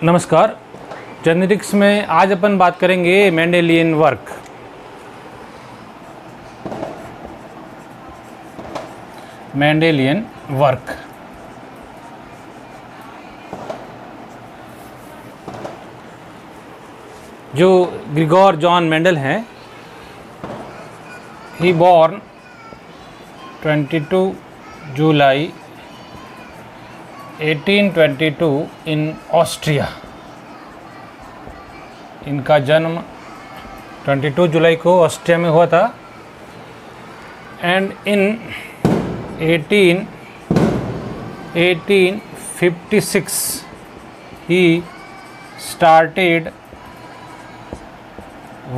नमस्कार। जेनेटिक्स में आज अपन बात करेंगे मेंडेलियन वर्क। मेंडेलियन वर्क जो ग्रिगोर जॉन मेंडल हैं, ही बॉर्न 22 जुलाई 1822 इन ऑस्ट्रिया। इनका जन्म 22 जुलाई को ऑस्ट्रिया में हुआ था and in 1856 he started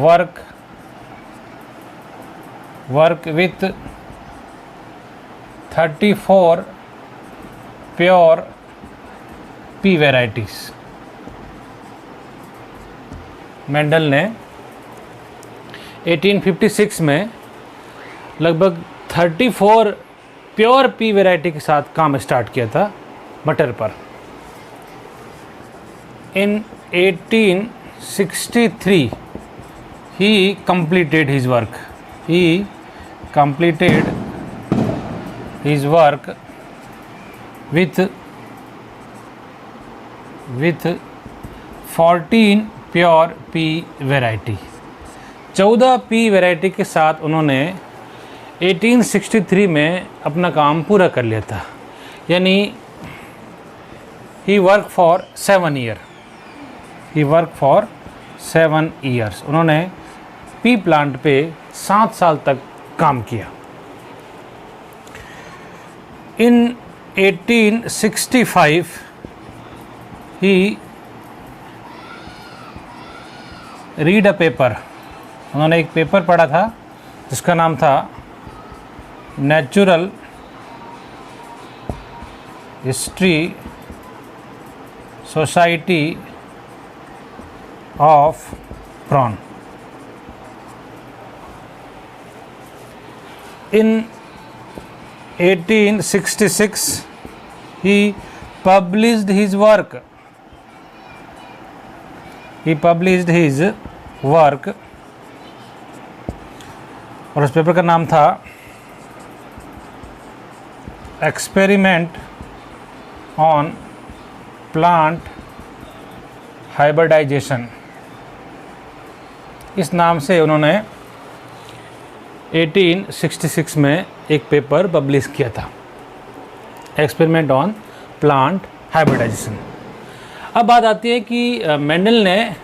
work with 34 pure pea varieties। Mendel ने 1856 में लगभग 34 प्योर पी वैरायटी के साथ काम स्टार्ट किया था मटर पर। इन 1863 he completed his work with 14 pure P variety. 14 P variety के साथ उन्होंने 1863 में अपना काम पूरा कर लिया था, यानी ही वर्क फॉर 7 ईयर्स। उन्होंने पी प्लांट पे 7 साल तक काम किया। In 1865 he read a paper. उन्होंने एक पेपर पढ़ा था जिसका नाम था Natural History Society of Brunn. In 1866 he published his work और उस पेपर का नाम था एक्सपेरिमेंट ऑन प्लांट हाइब्रिडाइजेशन। इस नाम से उन्होंने 1866 में एक पेपर पब्लिश किया था, एक्सपेरिमेंट ऑन प्लांट हाइब्रिडाइजेशन। अब बात आती है कि मेंडल ने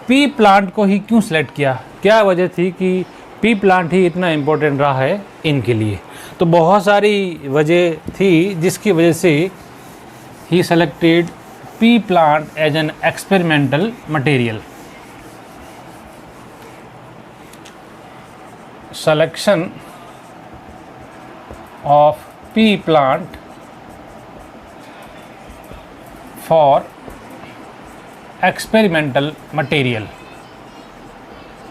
पी प्लांट को ही क्यों सेलेक्ट किया, क्या वजह थी कि पी प्लांट ही इतना इम्पोर्टेंट रहा है इनके लिए। तो बहुत सारी वजह थी जिसकी वजह से ही selected pea plant as an experimental material. Selection of pea plant for experimental material।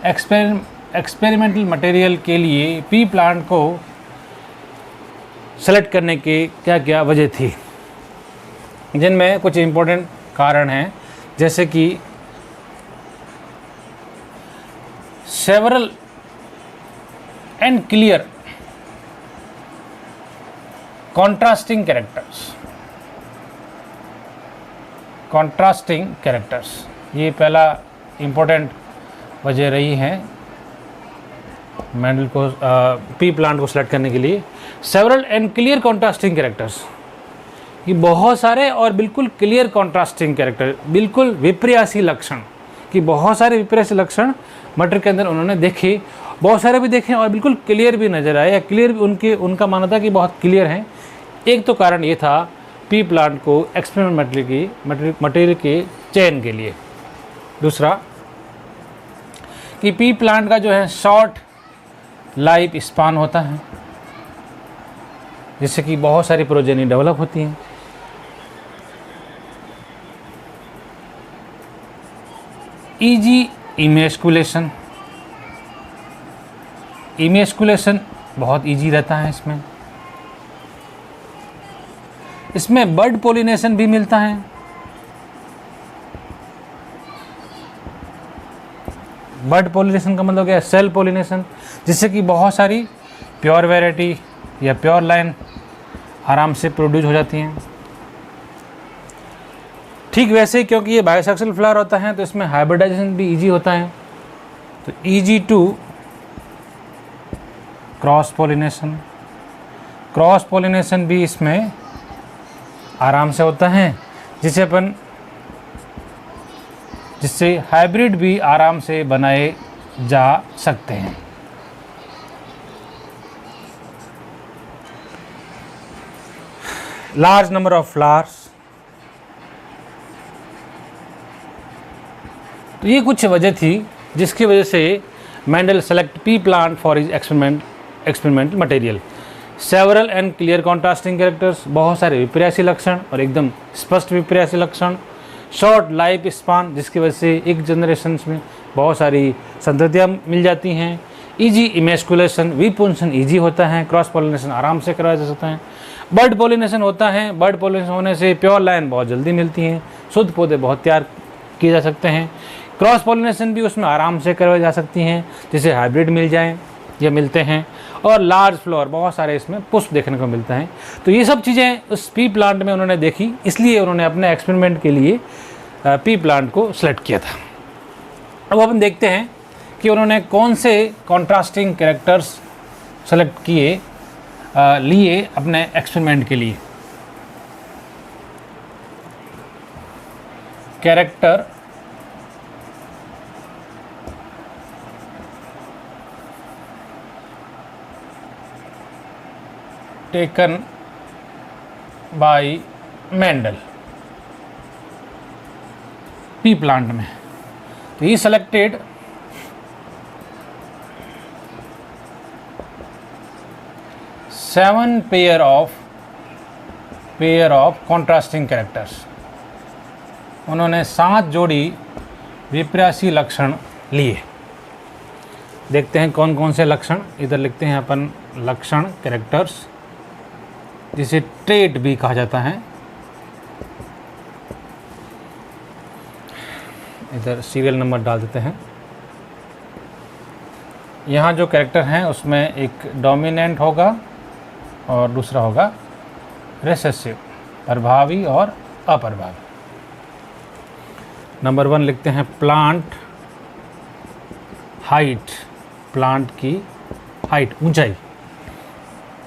Experimental material के लिए पी प्लांट को सेलेक्ट करने के क्या क्या वजह थी, जिनमें कुछ इम्पोर्टेंट कारण हैं, जैसे कि several and clear contrasting characters। ये पहला इम्पोर्टेंट वजह रही है मेंडल को पी प्लांट को सेलेक्ट करने के लिए। Several and clear contrasting characters, ये बहुत सारे और बिल्कुल क्लियर कॉन्ट्रास्टिंग कैरेक्टर, बिल्कुल विपर्यासी लक्षण, कि बहुत सारे विपर्यासी लक्षण मटर के अंदर उन्होंने देखे, बहुत सारे भी देखे और बिल्कुल क्लियर भी नज़र आए, या क्लियर भी उनका मानना था कि बहुत क्लियर हैं। एक तो कारण ये था पी प्लांट को एक्सपेरिमेंट मटेरियल के चयन के लिए। दूसरा कि पी प्लांट का जो है शॉर्ट लाइफ स्पान होता है, जिससे कि बहुत सारी प्रोजेनी डेवलप होती हैं। ईजी इमेस्कुलेशन बहुत इजी रहता है इसमें बर्ड पोलिनेशन भी मिलता है बड पोलिनेशन का मतलब क्या है? सेल पोलिनेशन, जिससे कि बहुत सारी प्योर वैरायटी या प्योर लाइन आराम से प्रोड्यूस हो जाती हैं। ठीक वैसे ही क्योंकि ये बायोसेक्सुअल फ्लावर होता है तो इसमें हाइब्रिडाइजेशन भी ईजी होता है, तो easy to cross pollination, cross pollination भी इसमें आराम से होता है, जिससे हाइब्रिड भी आराम से बनाए जा सकते हैं। लार्ज नंबर ऑफ फ्लावर्स, तो ये कुछ वजह थी जिसकी वजह से Mendel select P plant for his experimental material. Several and clear contrasting characters, बहुत सारे विपर्यासी लक्षण और एकदम स्पष्ट विपर्यासी लक्षण। शॉर्ट लाइफ स्पान, जिसकी वजह से एक जनरेशन में बहुत सारी संततियाँ मिल जाती हैं। ईजी इमेस्कुलेशन, विपुंसन ईजी होता है, क्रॉस पोलिनेशन आराम से कराया जा सकता है। बर्ड पोलिनेशन होता है, बर्ड पोलिनेशन होने से प्योर लाइन बहुत जल्दी मिलती हैं, शुद्ध पौधे बहुत तैयार किए जा सकते हैं। क्रॉस पोलिनेशन भी उसमें आराम से करवाई जा सकती हैं, जिसे हाइब्रिड मिल जाएं या मिलते हैं। और लार्ज फ्लावर, बहुत सारे इसमें पुष्प देखने को मिलता है। तो ये सब चीज़ें उस पी प्लांट में उन्होंने देखी, इसलिए उन्होंने अपने एक्सपेरिमेंट के लिए पी प्लांट को सिलेक्ट किया था। अब अपन देखते हैं कि उन्होंने कौन से कॉन्ट्रास्टिंग कैरेक्टर्स सेलेक्ट किए लिए अपने एक्सपेरिमेंट के लिए। Character taken by Mendel pea plant में, तो ही selected 7 pair of contrasting characters. उन्होंने 7 जोड़ी विपर्यासी लक्षण लिए। देखते हैं कौन कौन से लक्षण, इधर लिखते हैं अपन लक्षण कैरेक्टर्स, जिसे ट्रेट भी कहा जाता है। इधर सीरियल नंबर डाल देते हैं। यहाँ जो कैरेक्टर हैं उसमें एक डोमिनेंट होगा और दूसरा होगा रिसेसिव, प्रभावी और अप्रभावी। नंबर 1 लिखते हैं प्लांट हाइट, प्लांट की हाइट ऊंचाई।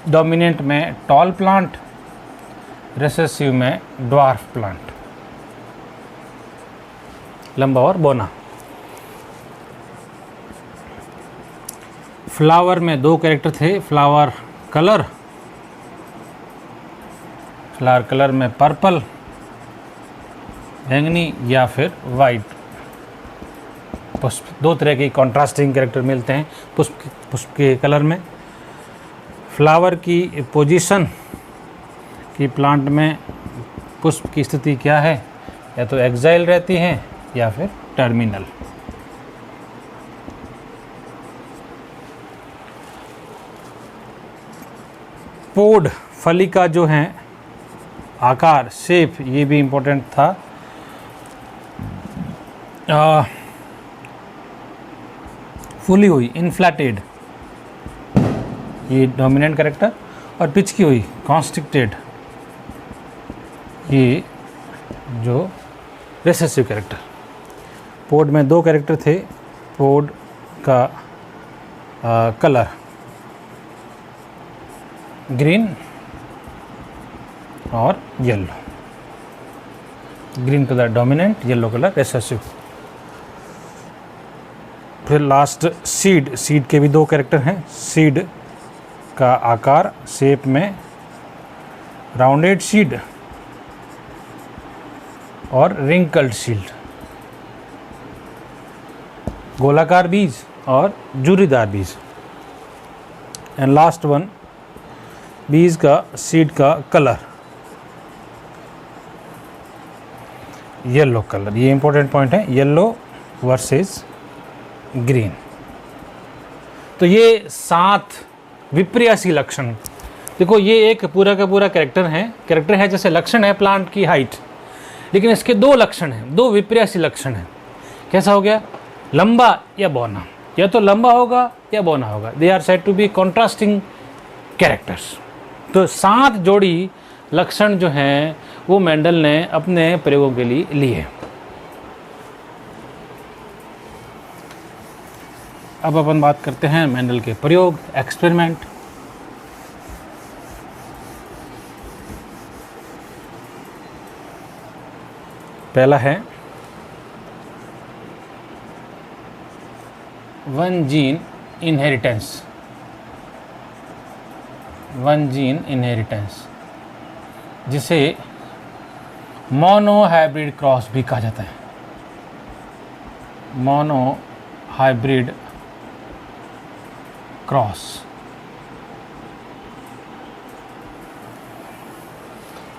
डोमिनेंट में टॉल प्लांट, रिसेसिव में ड्वार्फ प्लांट, लंबा और बौना। फ्लावर में 2 कैरेक्टर थे, फ्लावर कलर में पर्पल, बैंगनी या फिर वाइट पुष्प। 2 तरह के कॉन्ट्रास्टिंग कैरेक्टर मिलते हैं पुष्प के कलर में। फ्लावर की पोजीशन की प्लांट में पुष्प की स्थिति क्या है, या तो एक्साइल रहती है या फिर टर्मिनल। पोड, फली का जो है आकार, शेप, ये भी इम्पोर्टेंट था। फुली हुई, इन्फ्लेटेड, ये डोमिनेंट कैरेक्टर, और पिचकी हुई, कॉन्स्ट्रिक्टेड, ये जो रिसेसिव कैरेक्टर। पोड में 2 कैरेक्टर थे। पोड का कलर ग्रीन और yellow, green colour dominant, yellow colour recessive. फिर लास्ट सीड के भी 2 कैरेक्टर हैं। सीड का आकार, शेप में राउंडेड सीड और रिंकल्ड सीड, गोलाकार बीज और जूरीदार बीज। एंड लास्ट वन, बीज का, सीड का कलर येलो कलर। ये इंपॉर्टेंट पॉइंट है, येलो वर्सेस ग्रीन। तो ये 7 विपर्यासी लक्षण। देखो ये एक पूरा का पूरा कैरेक्टर है जैसे लक्षण है प्लांट की हाइट, लेकिन इसके 2 लक्षण हैं, 2 विपर्यासी लक्षण हैं। कैसा हो गया? लंबा या बौना, या तो लंबा होगा या बौना होगा। They are said to be contrasting characters. तो 7 जोड़ी लक्षण जो हैं वो मेंडल ने अपने प्रयोगों के लिए लिए। अब अपन बात करते हैं मेंडल के प्रयोग, एक्सपेरिमेंट। पहला है one gene inheritance. One gene inheritance जिसे मोनो हाइब्रिड क्रॉस भी कहा जाता है। Mono hybrid cross.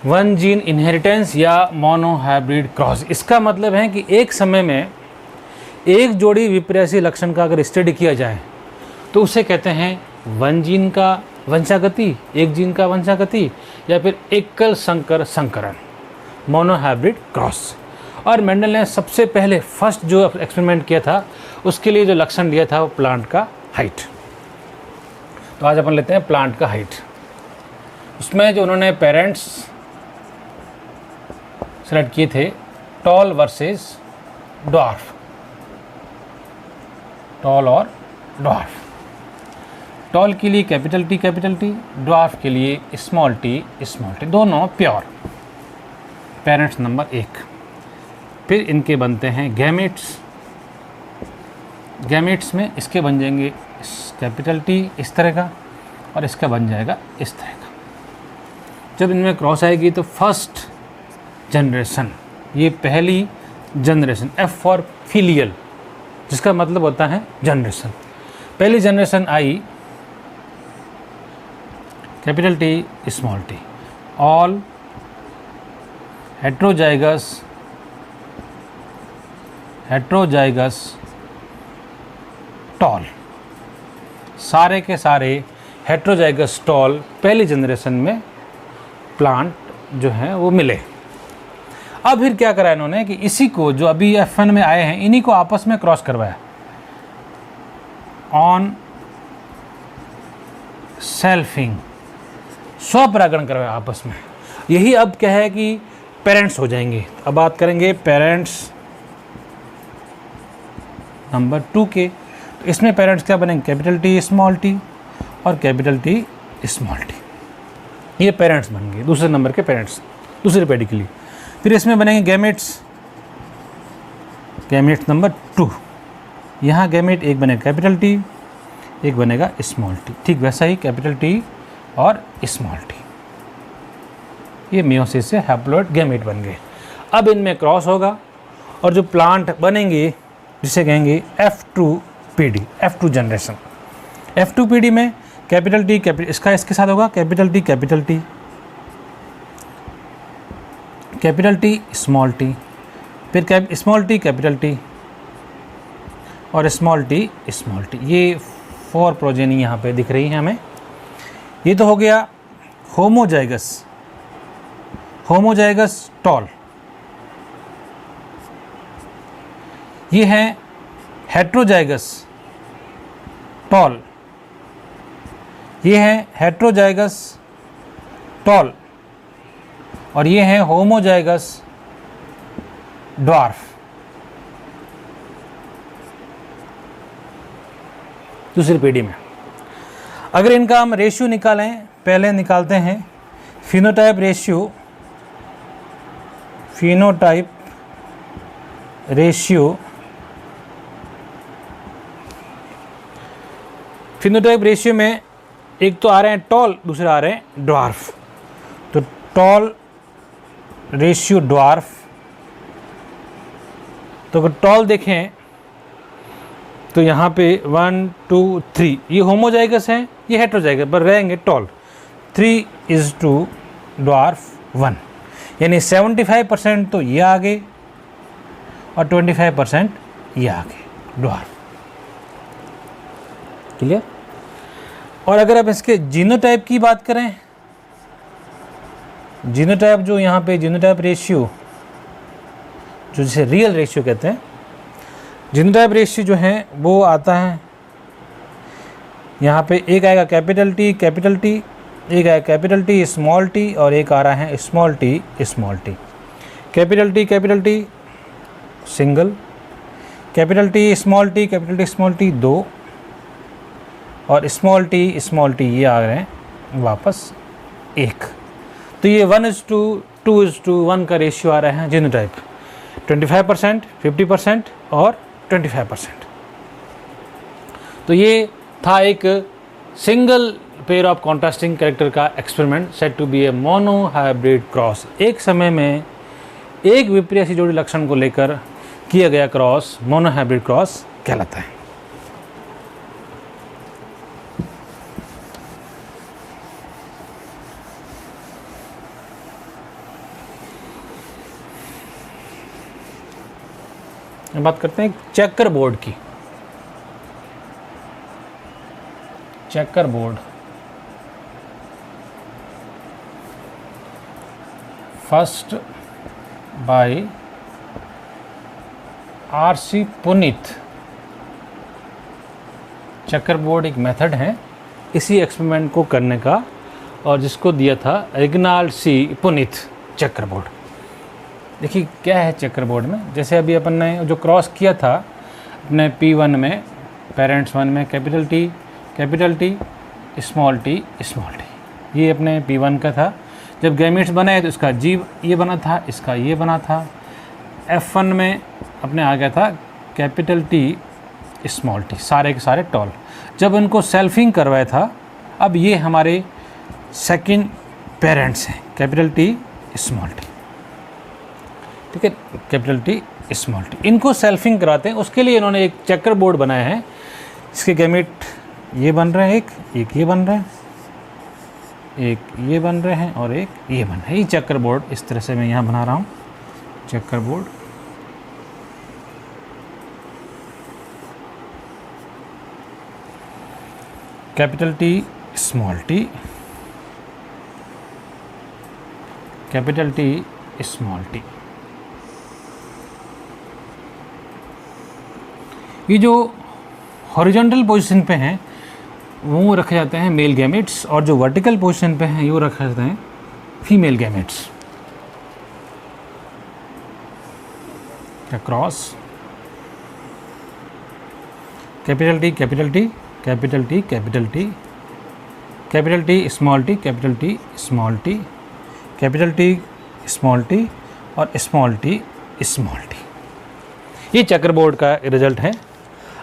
One gene inheritance या मोनो हाइब्रिड क्रॉस, इसका मतलब है कि एक समय में एक जोड़ी विपर्यासी लक्षण का अगर स्टडी किया जाए तो उसे कहते हैं वन जीन का वंशागति, एक जीन का वंशागति, या फिर एकल संकर संकरण, मोनो हाइब्रिड क्रॉस। और मेंडल ने सबसे पहले फर्स्ट जो एक्सपेरिमेंट किया था उसके लिए जो लक्षण दिया था वो प्लांट का हाइट। तो आज अपन लेते हैं प्लांट का हाइट। उसमें जो उन्होंने पेरेंट्स सेलेक्ट किए थे, टॉल वर्सेस ड्वार्फ, टॉल और ड्वार्फ। टॉल के लिए कैपिटल टी, ड्वार्फ के लिए स्मॉल टी, दोनों प्योर, पेरेंट्स नंबर 1। फिर इनके बनते हैं गैमेट्स। गैमेट्स में इसके बन जाएंगे कैपिटल टी इस तरह का, और इसका बन जाएगा इस तरह का। जब इनमें क्रॉस आएगी तो फर्स्ट जनरेशन, ये पहली जनरेशन, एफ फॉर फिलियल, जिसका मतलब होता है जनरेशन। पहली जनरेशन आई capital T small T, all heterozygous tall, सारे के सारे हेट्रोजाइगस टॉल पहली जनरेशन में प्लांट जो हैं वो मिले। अब फिर क्या करा इन्होंने कि इसी को जो अभी F1 में आए हैं इन्हीं को आपस में क्रॉस करवाया, ऑन सेल्फिंग, स्वपरागण करवाया आपस में। यही अब क्या है कि पेरेंट्स हो जाएंगे। अब बात करेंगे पेरेंट्स नंबर 2 के। तो इसमें पेरेंट्स क्या बनेंगे, कैपिटल टी स्मॉल टी और कैपिटल टी स्मॉल टी, ये पेरेंट्स बन गए दूसरे नंबर के पेरेंट्स, दूसरी पैडी के लिए। फिर इसमें बनेंगे गैमेट्स, गैमेट्स नंबर 2। यहाँ गैमेट एक बनेगा कैपिटल टी, एक बनेगा स्मॉल टी, ठीक वैसा ही कैपिटल टी और स्मॉल टी, ये मियोसिस से हैप्लॉइड गैमेट बन गए। अब इनमें क्रॉस होगा और जो प्लांट बनेंगे जिसे कहेंगे F2PD, F2 जनरेशन। F2PD में कैपिटल टी इसका इसके साथ होगा कैपिटल टी स्मॉल टी, फिर स्मॉल टी कैपिटल टी और स्मॉल टी। ये 4 प्रोजेनी यहाँ पे दिख रही हैं हमें। ये तो हो गया होमोजाइगस टॉल। ये है हेट्रोजाइगस टॉल, ये है हेट्रोजाइगस टॉल, और ये है होमोजाइगस ड्वार्फ। दूसरी पीढ़ी में अगर इनका हम रेशियो निकालें, पहले निकालते हैं फिनोटाइप रेशियो। फिनोटाइप रेशियो में एक तो आ रहे हैं टॉल, दूसरे आ रहे हैं ड्वार्फ। तो टॉल रेशियो ड्वार्फ, तो अगर टॉल देखें तो यहाँ पे 1 2 3 ये होमोजाइगस हैं, ये हेट्रोजाइगस, पर रहेंगे टॉल। 3:2 ड्वार्फ 1, यानी 75% तो ये आ गए और 25% ये आ गए ड्वार्फ। क्लियर? और अगर आप इसके जीनोटाइप की बात करें, जीनोटाइप जो यहाँ पे जीनोटाइप रेशियो, जो जिसे रियल रेशियो कहते हैं, जीनोटाइप रेशियो जो है वो आता है यहाँ पे, एक आएगा कैपिटल टी, एक आएगा कैपिटल टी स्मॉल टी, और एक आ रहा है small T. Capital T single, capital T small T 2, और स्मॉल टी ये आ रहे हैं वापस 1। तो ये 1:2:1 का रेशियो आ रहा है जीनोटाइप, 25%, 50% और 25%। तो ये था एक single pair of contrasting character का experiment set to be a monohybrid cross. एक समय में एक विपरीत जोड़ी लक्षण को लेकर किया गया क्रॉस मोनो हाइब्रिड क्रॉस कहलाता है। बात करते हैं चेकर बोर्ड की। Checker board first by RC. Puneet. Checker board एक मेथड है इसी एक्सपेरिमेंट को करने का, और जिसको दिया था रेगिनाल्ड सी पुनीत। चेकर बोर्ड देखिए क्या है चेकर बोर्ड में। जैसे अभी अपन ने जो क्रॉस किया था अपने P1 में, पेरेंट्स 1 में कैपिटल टी स्मॉल टी, ये अपने P1 का था। जब गैमेट्स बने तो इसका G ये बना था, इसका ये बना था। F1 में अपने आ गया था कैपिटल टी स्मॉल टी, सारे के सारे टॉल। जब इनको सेल्फिंग करवाया था, अब ये हमारे सेकंड पेरेंट्स हैं कैपिटल टी स्मॉल टी, ठीक है, कैपिटल टी स्मॉल टी। इनको सेल्फिंग कराते हैं, उसके लिए इन्होंने एक चेकर बोर्ड बनाया है। इसके गैमेट ये बन रहे हैं, एक ये बन रहे हैं, एक ये बन रहे हैं, और एक ये बन रहा है। ये चेकर बोर्ड इस तरह से मैं यहाँ बना रहा हूँ, checker board. Capital T small T, capital T small T. ये जो हॉरिजॉन्टल पोजीशन पे हैं वो रखे जाते हैं मेल गैमेट्स, और जो वर्टिकल पोजीशन पे हैं वो रखे जाते हैं female gametes. Cross capital T capital T capital T capital T, capital T small T, capital T small T, capital T small T, और स्मॉल टी स्मॉल टी। ये चेकर बोर्ड का result है।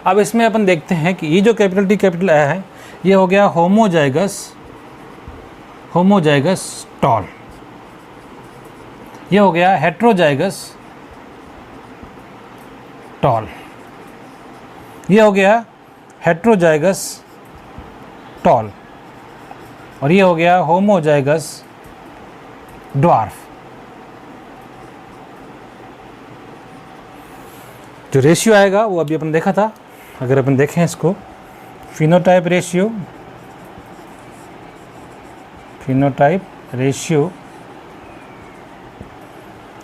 अब इसमें अपन देखते हैं कि ये जो कैपिटल टी कैपिटल आया है, ये हो गया होमोजाइगस टॉल। ये हो गया हेट्रोजाइगस टॉल। ये हो गया हेट्रोजाइगस टॉल, और ये हो गया होमोजाइगस ड्वार्फ। जो रेशियो आएगा वो अभी अपन देखा था। अगर अपन देखें इसको, फिनोटाइप रेशियो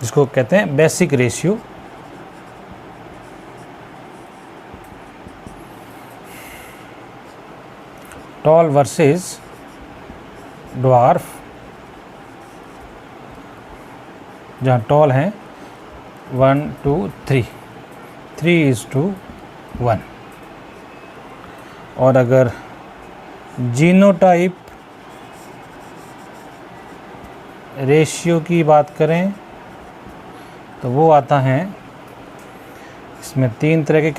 जिसको कहते हैं basic ratio, tall versus dwarf, जहाँ टॉल हैं 1 2 3, 3:1। और अगर जीनोटाइप रेशियो की बात करें तो वो आता है, इसमें 3 तरह के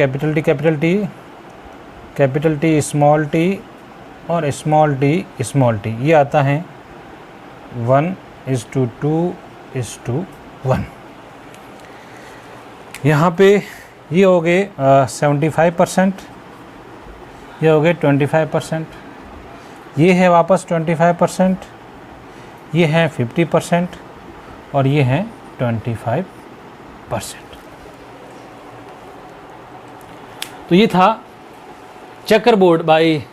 कैपिटल टी स्मॉल टी और स्मॉल टी, ये आता है 1:2:1। यहाँ पे ये हो गए 75%, ये हो गए 25%, ये है वापस 25%, ये है 50%, और ये है 25%। तो ये था चेकर बोर्ड बाय